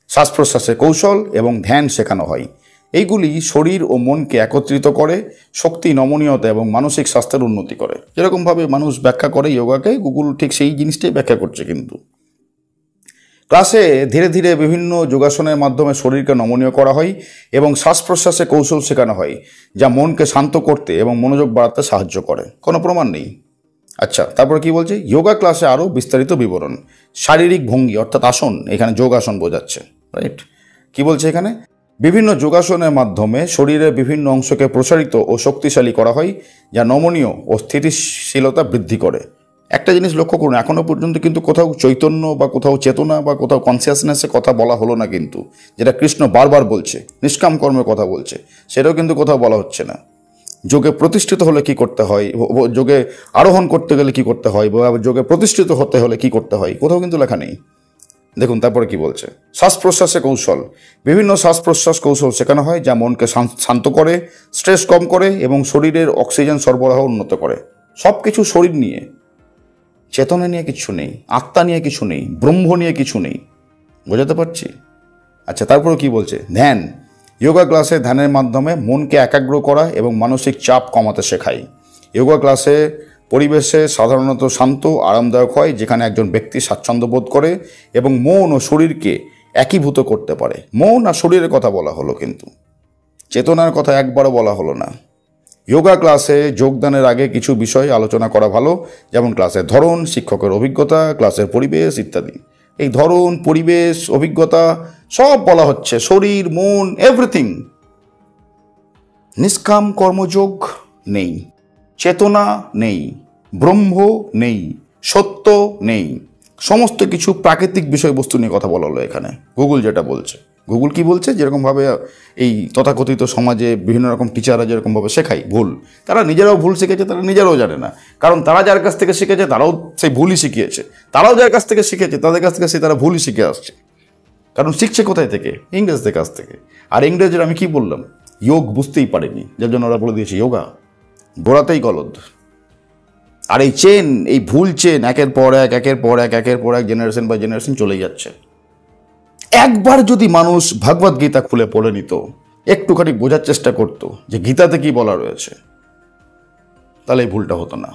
শ্বাস প্রশ্বাসের কৌশল এবং ধ্যান শেখানো হয়। এইগুলি শরীর ও মনকে একত্রিত করে, শক্তি, নমনীয়তা এবং মানসিক স্বাস্থ্যের উন্নতি করে। যেরকমভাবে মানুষ ব্যাখ্যা করে যোগাকে, গুগল ঠিক সেই জিনিসটাই ব্যাখ্যা করছে। কিন্তু ক্লাসে ধীরে ধীরে বিভিন্ন যোগাসনের মাধ্যমে শরীরকে নমনীয় করা হয় এবং শ্বাস প্রশ্বাসে কৌশল শেখানো হয়, যা মনকে শান্ত করতে এবং মনোযোগ বাড়াতে সাহায্য করে। কোনো প্রমাণ নেই। আচ্ছা, তারপরে কি বলছে? যোগা ক্লাসে আরও বিস্তারিত বিবরণ, শারীরিক ভঙ্গি অর্থাৎ আসন, এখানে যোগাসন বোঝাচ্ছে। রাইট? কি বলছে এখানে? বিভিন্ন যোগাসনের মাধ্যমে শরীরের বিভিন্ন অংশকে প্রসারিত ও শক্তিশালী করা হয়, যা নমনীয় ও স্থিতিশীলতা বৃদ্ধি করে। একটা জিনিস লক্ষ্য করুন, এখনও পর্যন্ত কিন্তু কোথাও চৈতন্য বা কোথাও চেতনা বা কোথাও কনসিয়াসনেসের কথা বলা হলো না, কিন্তু যেটা কৃষ্ণ বারবার বলছে, নিষ্কাম কর্মের কথা বলছে, সেটাও কিন্তু কোথাও বলা হচ্ছে না। যোগে প্রতিষ্ঠিত হলে কি করতে হয়, যোগে আরোহণ করতে গেলে কি করতে হয়, বা যোগে প্রতিষ্ঠিত হতে হলে কি করতে হয়, কোথাও কিন্তু লেখা নেই। দেখুন তারপরে কি বলছে। শ্বাস প্রশ্বাসে কৌশল, বিভিন্ন শ্বাস প্রশ্বাস কৌশল শেখানো হয়, যা মনকে শান্ত করে, স্ট্রেস কম করে এবং শরীরের অক্সিজেন সরবরাহ উন্নত করে। সব কিছু শরীর নিয়ে, চেতনা নিয়ে কিছু নেই, আত্মা নিয়ে কিছু নেই, ব্রহ্ম নিয়ে কিছু নেই। বোঝাতে পারছি? আচ্ছা, তারপরে কি বলছে? ধ্যান। যোগা ক্লাসে ধ্যানের মাধ্যমে মনকে একাগ্র করা এবং মানসিক চাপ কমাতে শেখায়। যোগা ক্লাসে পরিবেশে সাধারণত শান্ত, আরামদায়ক হয়, যেখানে একজন ব্যক্তি স্বাচ্ছন্দ্য বোধ করে এবং মন ও শরীরকে একীভূত করতে পারে। মন আর শরীরের কথা বলা হলো, কিন্তু চেতনার কথা একবারও বলা হলো না। যোগা ক্লাসে যোগদানের আগে কিছু বিষয় আলোচনা করা ভালো, যেমন ক্লাসের ধরন, শিক্ষকের অভিজ্ঞতা, ক্লাসের পরিবেশ ইত্যাদি। এই ধরন, পরিবেশ, অভিজ্ঞতা সব বলা হচ্ছে, শরীর, মন, এভরিথিং। নিষ্কাম কর্মযোগ নেই, চেতনা নেই, ব্রহ্ম নেই, সত্য নেই। সমস্ত কিছু প্রাকৃতিক বিষয়বস্তু নিয়ে কথা বলা হলো এখানে। গুগল যেটা বলছে, গুগল কি বলছে, যেরকমভাবে এই তথাকথিত সমাজে বিভিন্ন রকম টিচাররা যেরকমভাবে শেখায় ভুল, তারা নিজেরাও ভুল শিখেছে, তারা নিজেরাও জানে না। কারণ তারা যার কাছ থেকে শিখেছে তারাও সেই ভুলই শিখিয়েছে, তারাও যার কাছ থেকে শিখেছে তাদের কাছ থেকে তারা ভুলই শিখে আসছে। কারণ শিখছে কোথায় থেকে? ইংরেজদের কাছ থেকে। আর ইংরেজের আমি কি বললাম, যোগ বুঝতেই পারেনি, যার জন্য ওরা বলে দিয়েছে যোগা। গোড়াতেই গলদ। আর এই চেন, এই ভুল চেন একের পর এক জেনারেশন বাই জেনারেশন চলে যাচ্ছে। একবার যদি মানুষ ভগবদ গীতা খুলে পড়ে নিত, একটুখানি বোঝার চেষ্টা করত যে গীতাতে কি বলা রয়েছে, তাহলে এই ভুলটা হতো না।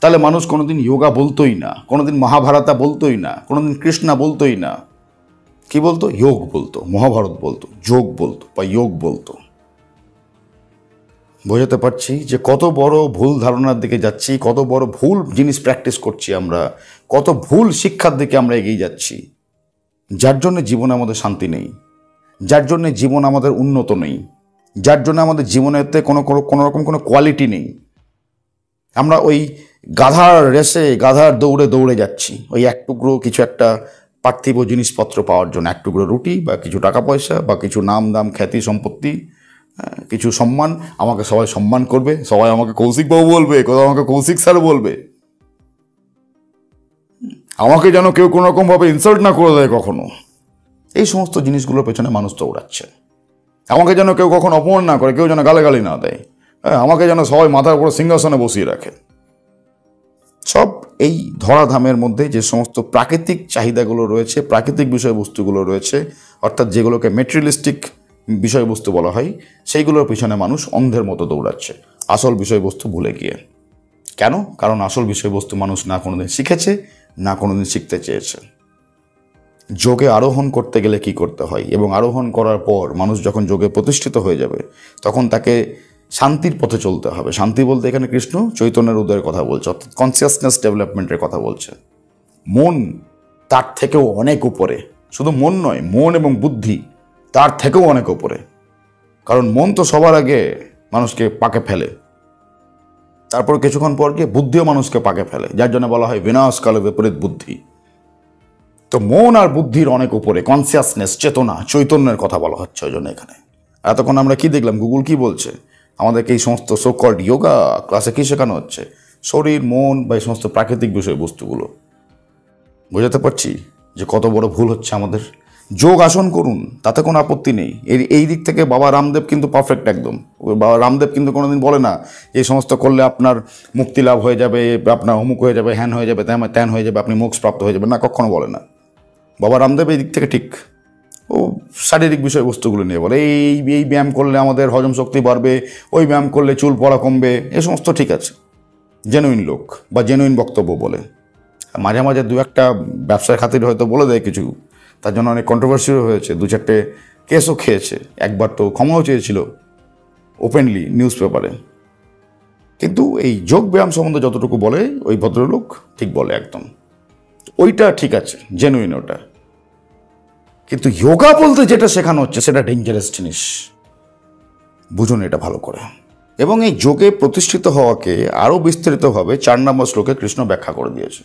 তাহলে মানুষ কোনোদিন যোগা বলতোই না, কোনোদিন মহাভারতা বলতোই না, কোনোদিন কৃষ্ণা বলতোই না। কি বলতো? যোগ বলতো, মহাভারত বলতো, যোগ বলতো বা যোগ বলতো। বোঝাতে পারছি যে কত বড় ভুল ধারণার দিকে যাচ্ছি, কত বড় ভুল জিনিস প্র্যাকটিস করছি আমরা, কত ভুল শিক্ষার দিকে আমরা এগিয়ে যাচ্ছি, যার জন্য জীবনে আমাদের শান্তি নেই, যার জন্য জীবন আমাদের উন্নত নেই, যার জন্য আমাদের জীবনেতে কোনো রকম কোনো কোয়ালিটি নেই। আমরা ওই গাধার রেসে, গাধার দৌড়ে যাচ্ছি, ওই এক টুকরো কিছু একটা পার্থিব জিনিসপত্র পাওয়ার জন্য। এক টুকরো রুটি বা কিছু টাকা পয়সা বা কিছু নাম দাম, খ্যাতি, সম্পত্তি, কিছু সম্মান। আমাকে সবাই সম্মান করবে, সবাই আমাকে কৌশিকবাবু বলবে, কোথাও আমাকে কৌশিক স্যার বলবে, আমাকে যেন কেউ কোনো রকমভাবে ইনসাল্ট না করে দেয় কখনো। এই সমস্ত জিনিসগুলোর পেছনে মানুষ দৌড়াচ্ছে। আমাকে যেন কেউ কখনো অপমান না করে, কেউ যেন গালাগালি না দেয়, আমাকে যেন সবাই মাথার উপরে সিংহাসনে বসিয়ে রাখে। সব এই ধরাধামের মধ্যে যে সমস্ত প্রাকৃতিক চাহিদাগুলো রয়েছে, প্রাকৃতিক বিষয়বস্তুগুলো রয়েছে, অর্থাৎ যেগুলোকে মেটেরিয়ালিস্টিক বিষয়বস্তু বলা হয়, সেইগুলোর পিছনে মানুষ অন্ধের মতো দৌড়াচ্ছে, আসল বিষয়বস্তু ভুলে গিয়ে। কেন? কারণ আসল বিষয়বস্তু মানুষ না কোনোদিন শিখেছে, না কোনোদিন শিখতে চেয়েছে। যোগে আরোহণ করতে গেলে কি করতে হয়, এবং আরোহণ করার পর মানুষ যখন যোগে প্রতিষ্ঠিত হয়ে যাবে, তখন তাকে শান্তির পথে চলতে হবে। শান্তি বলতে এখানে কৃষ্ণ চৈতন্যের উদয়ের কথা বলছে, অর্থাৎ কনসিয়াসনেস ডেভেলপমেন্টের কথা বলছে। মন তার থেকেও অনেক উপরে, শুধু মন নয়, মন এবং বুদ্ধি তার থেকেও অনেক উপরে। কারণ মন তো সবার আগে মানুষকে পাকে ফেলে, তারপর কিছুক্ষণ পর গিয়ে বুদ্ধিও মানুষকে পাকে ফেলে, যার জন্য বলা হয় বিনাশকালে বিপরীত বুদ্ধি। তো মন আর বুদ্ধির অনেক উপরে কনসিয়াসনেস, চেতনা, চৈতন্যের কথা বলা হচ্ছে। ওই জন্য এখানে এতক্ষণ আমরা কি দেখলাম, গুগল কি বলছে আমাদেরকে, এই সমস্ত সোকল্ড যোগা ক্লাসে কি শেখানো হচ্ছে? শরীর, মন বা এই সমস্ত প্রাকৃতিক বিষয়বস্তুগুলো। বোঝাতে পারছি যে কত বড় ভুল হচ্ছে আমাদের। যোগ আসন করুন, তাতে কোনো আপত্তি নেই। এই দিক থেকে বাবা রামদেব কিন্তু পারফেক্ট একদম। বাবা রামদেব কিন্তু কোনোদিন বলে না এই সমস্ত করলে আপনার মুক্তি লাভ হয়ে যাবে, আপনার অমুক হয়ে যাবে, হ্যান হয়ে যাবে, ত্যান হয়ে যাবে, আপনি মোক্ষ প্রাপ্ত হয়ে যাবেন, না, কখনো বলে না। বাবা রামদেব এই দিক থেকে ঠিক। ও শারীরিক বিষয়বস্তুগুলো নিয়ে বলে এই ব্যায়াম করলে আমাদের হজম শক্তি বাড়বে, ওই ব্যায়াম করলে চুল পড়া কমবে, এ সমস্ত ঠিক আছে, জেনুইন লোক বা জেনুইন বক্তব্য বলে। মাঝে মাঝে দু একটা ব্যবসার খাতির হয়তো বলে দেয় কিছু, তার জন্য অনেক কন্ট্রোভার্সিও হয়েছে, দু চারটে কেসও খেয়েছে, একবার তো ক্ষমাও চেয়েছিল ওপেনলি নিউজ পেপারে। কিন্তু এই যোগ ব্যায়াম সম্বন্ধে যতটুকু বলে ওই ভদ্রলোক ঠিক বলে একদম, ওইটা ঠিক আছে, জেনুইন ওটা। কিন্তু যোগা বলতে যেটা শেখানো হচ্ছে সেটা ডেঞ্জারাস জিনিস, বুঝুন এটা ভালো করে। এবং এই যোগে প্রতিষ্ঠিত হওয়াকে আরও বিস্তারিতভাবে 4 নম্বর শ্লোকে কৃষ্ণ ব্যাখ্যা করে দিয়েছে।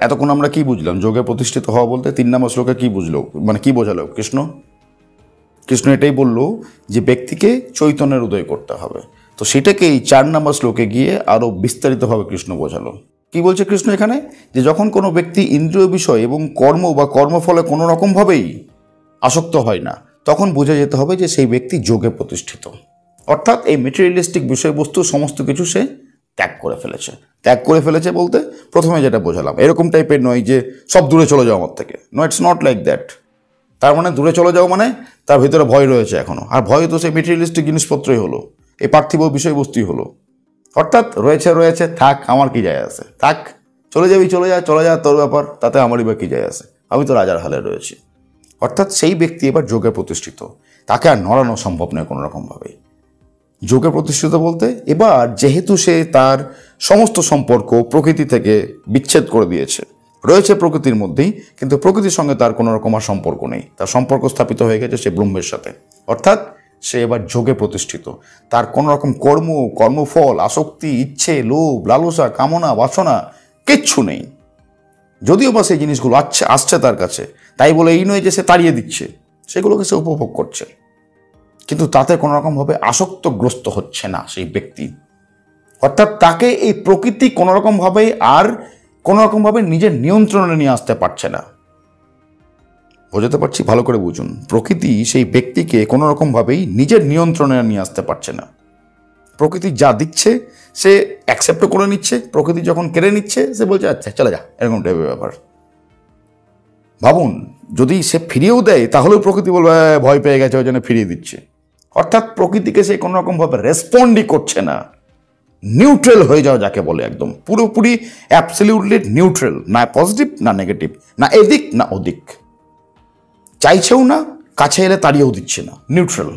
এতক্ষণ আমরা কি বুঝলাম? যোগে প্রতিষ্ঠিত হওয়া বলতে 3 নম্বর শ্লোকে কি বুঝলো, মানে কি বোঝালো কৃষ্ণ এটাই বললো যে ব্যক্তিকে চৈতন্যের উদয় করতে হবে। তো সেটাকেই 4 নম্বর শ্লোকে গিয়ে আরও বিস্তারিতভাবে কৃষ্ণ বোঝালো। কি বলছে কৃষ্ণ এখানে? যে যখন কোনো ব্যক্তি ইন্দ্রিয় বিষয় এবং কর্ম বা কর্মফলে কোনো রকমভাবেই আসক্ত হয় না, তখন বোঝা যেতে হবে যে সেই ব্যক্তি যোগে প্রতিষ্ঠিত। অর্থাৎ এই মেটেরিয়ালিস্টিক বিষয়বস্তু সমস্ত কিছু সে ত্যাগ করে ফেলেছে। ত্যাগ করে ফেলেছে বলতে প্রথমে যেটা বোঝালাম, এরকম টাইপের নয় যে সব দূরে চলে যাও আমার থেকে। No, it's not like that. তার মানে দূরে চলে যাও মানে তার ভিতরে ভয় রয়েছে এখনও, আর ভয় তো সেই মেটেরিয়ালিস্টিক জিনিসপত্রই হলো, এই পার্থিব বিষয়বস্তুই হলো। অর্থাৎ রয়েছে থাক, আমার কি যায় আসে, থাক, চলে যাবি চলে যা তোর ব্যাপার, তাতে আমারই বা কি যায় আসে, আমি তো রাজার হালে রয়েছি। অর্থাৎ সেই ব্যক্তি এবার যোগে প্রতিষ্ঠিত, তাকে আর নড়ানো সম্ভব নয় কোনো রকমভাবেই। যোগে প্রতিষ্ঠিত বলতে এবার যেহেতু সে তার সমস্ত সম্পর্ক প্রকৃতি থেকে বিচ্ছেদ করে দিয়েছে, রয়েছে প্রকৃতির মধ্যেই, কিন্তু প্রকৃতির সঙ্গে তার কোনো রকম আর সম্পর্ক নেই, তার সম্পর্ক স্থাপিত হয়ে গেছে সে ব্রহ্মের সাথে। অর্থাৎ সে এবার যোগে প্রতিষ্ঠিত, তার কোনো রকম কর্মফল, আসক্তি, ইচ্ছে, লোভ, লালসা, কামনা, বাসনা কিচ্ছু নেই। যদিও বা সেই জিনিসগুলো আসছে তার কাছে, তাই বলে এই নয় যে সে তাড়িয়ে দিচ্ছে, সেগুলোকে সে উপভোগ করছে, কিন্তু তাতে কোনো রকমভাবে আসক্তগ্রস্ত হচ্ছে না সেই ব্যক্তি। অর্থাৎ তাকে এই প্রকৃতি কোনো রকমভাবে নিজের নিয়ন্ত্রণে নিয়ে আসতে পারছে না। বোঝাতে পারছি? ভালো করে বুঝুন। প্রকৃতি সেই ব্যক্তিকে কোনো রকমভাবেই নিজের নিয়ন্ত্রণে নিয়ে আসতে পারছে না। প্রকৃতি যা দিচ্ছে সে অ্যাকসেপ্ট করে নিচ্ছে, প্রকৃতি যখন কেড়ে নিচ্ছে সে বলছে আচ্ছা চলে যা, এরকম টাইপের ব্যাপার। ভাবুন, যদি সে ফিরিয়েও দেয় তাহলেও প্রকৃতি বলবে ভয় পেয়ে গেছে, ওই জন্য ফিরিয়ে দিচ্ছে। অর্থাৎ প্রকৃতিকে সে কোনো রকমভাবে রেসপন্ডই করছে না। নিউট্রাল হয়ে যাও যাকে বলে, একদম পুরোপুরি অ্যাবসলিউটলি নিউট্রাল, না পজিটিভ না নেগেটিভ, না এদিক না ওদিক, চাইছেও না, কাছে এলে তাড়িয়েও দিচ্ছে না, নিউট্রাল।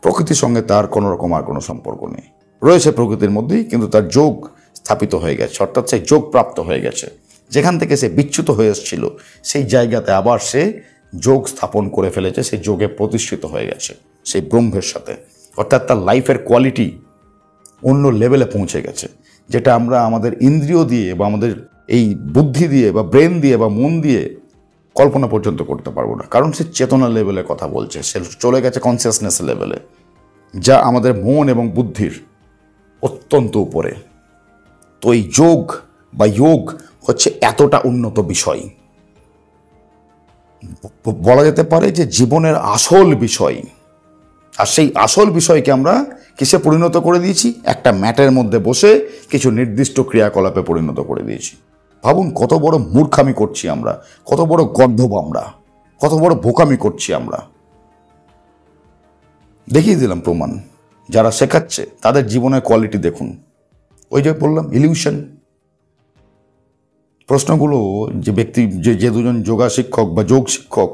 প্রকৃতির সঙ্গে তার কোনো রকম আর কোনো সম্পর্ক নেই, রয়েছে প্রকৃতির মধ্যেই, কিন্তু তার যোগ স্থাপিত হয়ে গেছে, অর্থাৎ সে যোগ প্রাপ্ত হয়ে গেছে। যেখান থেকে সে বিচ্যুত হয়ে এসেছিল সেই জায়গাতে আবার সে যোগ স্থাপন করে ফেলেছে, সেই যোগে প্রতিষ্ঠিত হয়ে গেছে সেই ব্রহ্মের সাথে। অর্থাৎ তার লাইফের কোয়ালিটি অন্য লেভেলে পৌঁছে গেছে, যেটা আমরা আমাদের ইন্দ্রিয় দিয়ে বা আমাদের এই বুদ্ধি দিয়ে বা ব্রেন দিয়ে বা মন দিয়ে কল্পনা পর্যন্ত করতে পারবো না। কারণ সে চেতনা লেভেলে কথা বলছে, সে চলে গেছে কনসিয়াসনেস লেভেলে, যা আমাদের মন এবং বুদ্ধির অত্যন্ত উপরে। তো এই যোগ বা যোগ হচ্ছে এতটা উন্নত বিষয়, বলা যেতে পারে যে জীবনের আসল বিষয়। আর সেই আসল বিষয়কে আমরা কিসে পরিণত করে দিয়েছি? একটা ম্যাটের মধ্যে বসে কিছু নির্দিষ্ট ক্রিয়াকলাপে পরিণত করে দিয়েছি। ভাবুন কত বড় মূর্খামি করছি আমরা, কত বড় গর্ধব আমরা, কত বড় বোকামি করছি আমরা। দেখিয়ে দিলাম প্রমাণ। যারা শেখাচ্ছে তাদের জীবনের কোয়ালিটি দেখুন। ওই যে বললাম ইলিউশন। প্রশ্নগুলো যে ব্যক্তি যে দুজন যোগা শিক্ষক বা যোগ শিক্ষক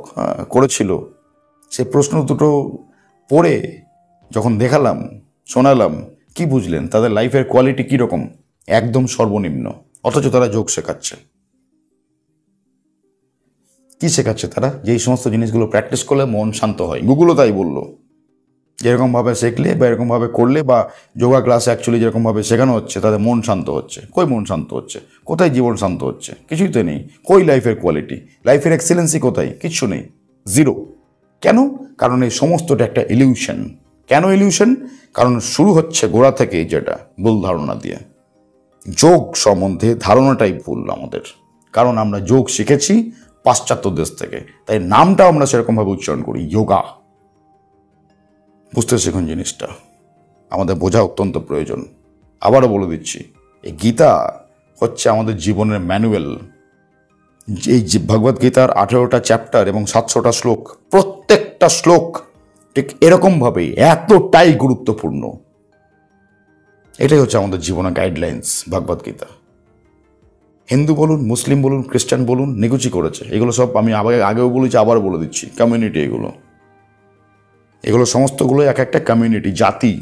করেছিল, সেই প্রশ্ন দুটো পড়ে যখন দেখালাম, শোনালাম, কি বুঝলেন? তাদের লাইফের কোয়ালিটি কীরকম? একদম সর্বনিম্ন, অথচ তারা যোগ শেখাচ্ছে। কি শেখাচ্ছে তারা? যে এই সমস্ত জিনিসগুলো প্র্যাকটিস করলে মন শান্ত হয়। গুগলও তাই বললো, যেরকমভাবে শিখলে বা এরকমভাবে করলে বা যোগা ক্লাসে অ্যাকচুয়ালি যেরকমভাবে শেখানো হচ্ছে তাদের মন শান্ত হচ্ছে। কই মন শান্ত হচ্ছে? কোথায় জীবন শান্ত হচ্ছে? কিছুই তো নেই। কই লাইফের কোয়ালিটি, লাইফের এক্সেলেন্সি কোথায়? কিচ্ছু নেই, জিরো। কেন? কারণ এই সমস্তটা একটা ইলিউশন। কেন ইলিউশন? কারণ শুরু হচ্ছে গোড়া থেকে যেটা ভুল ধারণা দিয়ে। যোগ সম্বন্ধে ধারণাটাই ভুল আমাদের, কারণ আমরা যোগ শিখেছি পাশ্চাত্য দেশ থেকে, তাই নামটাও আমরা সেরকমভাবে উচ্চারণ করি, যোগা। বুঝতে শিখুন জিনিসটা, আমাদের বোঝা অত্যন্ত প্রয়োজন। আবারও বলে দিচ্ছি, এই গীতা হচ্ছে আমাদের জীবনের ম্যানুয়াল। এই ভগবদ গীতার 18টা চ্যাপ্টার এবং 700টা শ্লোক, প্রত্যেকটা শ্লোক ঠিক এরকমভাবেই এতটাই গুরুত্বপূর্ণ। এটাই হচ্ছে আমাদের জীবনের গাইডলাইন্স ভগবদ গীতা। হিন্দু বলুন, মুসলিম বলুন, খ্রিস্টান বলুন, নিকুচি করেছে। এগুলো সব আমি আগেও বলেছি, আবার বলে দিচ্ছি, কমিউনিটি। এগুলো সমস্তগুলো এক একটা কমিউনিটি, জাতি।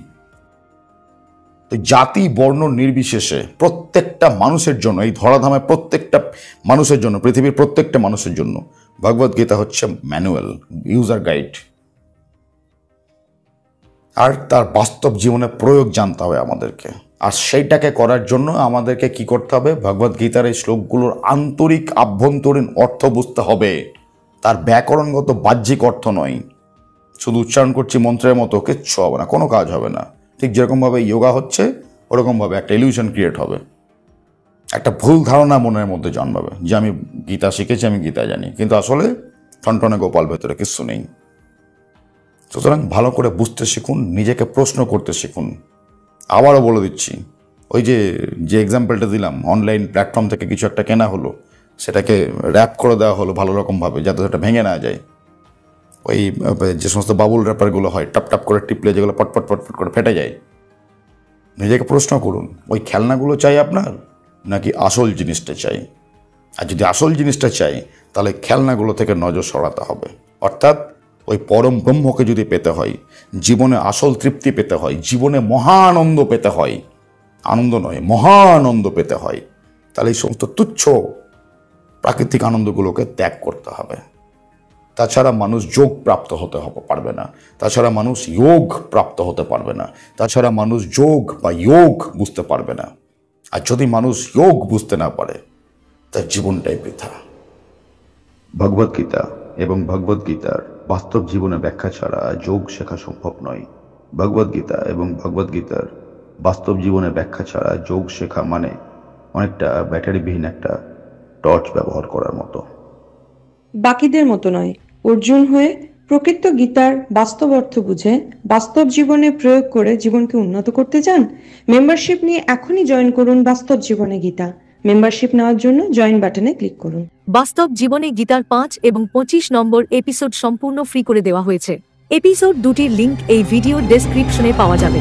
তো জাতি বর্ণ নির্বিশেষে প্রত্যেকটা মানুষের জন্য, এই ধরাধামে প্রত্যেকটা মানুষের জন্য, পৃথিবীর প্রত্যেকটা মানুষের জন্য ভগবদ গীতা হচ্ছে ম্যানুয়াল, ইউজার গাইড। আর তার বাস্তব জীবনে প্রয়োগ জানতে হবে আমাদেরকে। আর সেইটাকে করার জন্য আমাদেরকে কি করতে হবে? ভগবদ গীতার এই শ্লোকগুলোর আন্তরিক আভ্যন্তরীণ অর্থ বুঝতে হবে, তার ব্যাকরণগত বাহ্যিক অর্থ নয়। শুধু উচ্চারণ করছি মন্ত্রের মতো, কিচ্ছু হবে না, কোনো কাজ হবে না। ঠিক যেরকমভাবে যোগা হচ্ছে ওরকমভাবে একটা ইলিউশন ক্রিয়েট হবে, একটা ভুল ধারণা মনের মধ্যে জন্মাবে যে আমি গীতা শিখেছি, আমি গীতা জানি, কিন্তু আসলে টনটনে গোপাল ভেতরে কিচ্ছু নেই। সুতরাং ভালো করে বুঝতে শিখুন, নিজেকে প্রশ্ন করতে শিখুন। আবারও বলে দিচ্ছি, ওই যে এক্সাম্পলটা দিলাম, অনলাইন প্ল্যাটফর্ম থেকে কিছু একটা কেনা হলো, সেটাকে র্যাপ করে দেওয়া হলো ভালো রকমভাবে যাতে সেটা ভেঙে না যায়। ওই যে সমস্ত বাবুল র্যাপারগুলো হয়, টপ টপ করে টিপলে যেগুলো পটপট পটপট করে ফেটে যায়। নিজেকে প্রশ্ন করুন, ওই খেলনাগুলো চাই আপনার নাকি আসল জিনিসটা চাই? আর যদি আসল জিনিসটা চাই তাহলে খেলনাগুলো থেকে নজর সরাতে হবে। অর্থাৎ ওই পরম ব্রহ্মকে যদি পেতে হয়, জীবনে আসল তৃপ্তি পেতে হয়, জীবনে মহানন্দ পেতে হয়, আনন্দ নয় মহানন্দ পেতে হয়, তাহলে এই সমস্ত তুচ্ছ প্রাকৃতিক আনন্দগুলোকে ত্যাগ করতে হবে। তাছাড়া মানুষ যোগ প্রাপ্ত হতে পারবে না, তাছাড়া মানুষ যোগ প্রাপ্ত হতে পারবে না, তাছাড়া মানুষ যোগ বা যোগ বুঝতে পারবে না। আর যদি মানুষ যোগ বুঝতে না পারে তার জীবনটাই বৃথা। ভগবদ্গীতা এবং ভগবদ্গীতার বাস্তব জীবনে ব্যাখ্যা ছাড়া যোগ শেখা সম্ভব নয়। ভগবদ্গীতা এবং ভগবদ্গীতার বাস্তব জীবনে ব্যাখ্যা ছাড়া যোগ শেখা মানে অনেকটা ব্যাটারিবিহীন একটা টর্চ ব্যবহার করার মতো। বাকিদের মতো নয়, অর্জুন হয়ে প্রকৃত গীতার বাস্তব অর্থ বুঝে বাস্তব জীবনে প্রয়োগ করে জীবনকে উন্নত করতে চান? মেম্বারশিপ নিয়ে এখনই জয়েন করুন বাস্তব জীবনে গীতা। মেম্বারশিপ নেওয়ার জন্য জয়েন বাটনে ক্লিক করুন। বাস্তব জীবনে গীতার 5 এবং 25 নম্বর এপিসোড সম্পূর্ণ ফ্রি করে দেওয়া হয়েছে। এপিসোড দুটির লিংক এই ভিডিও ডেসক্রিপশনে পাওয়া যাবে।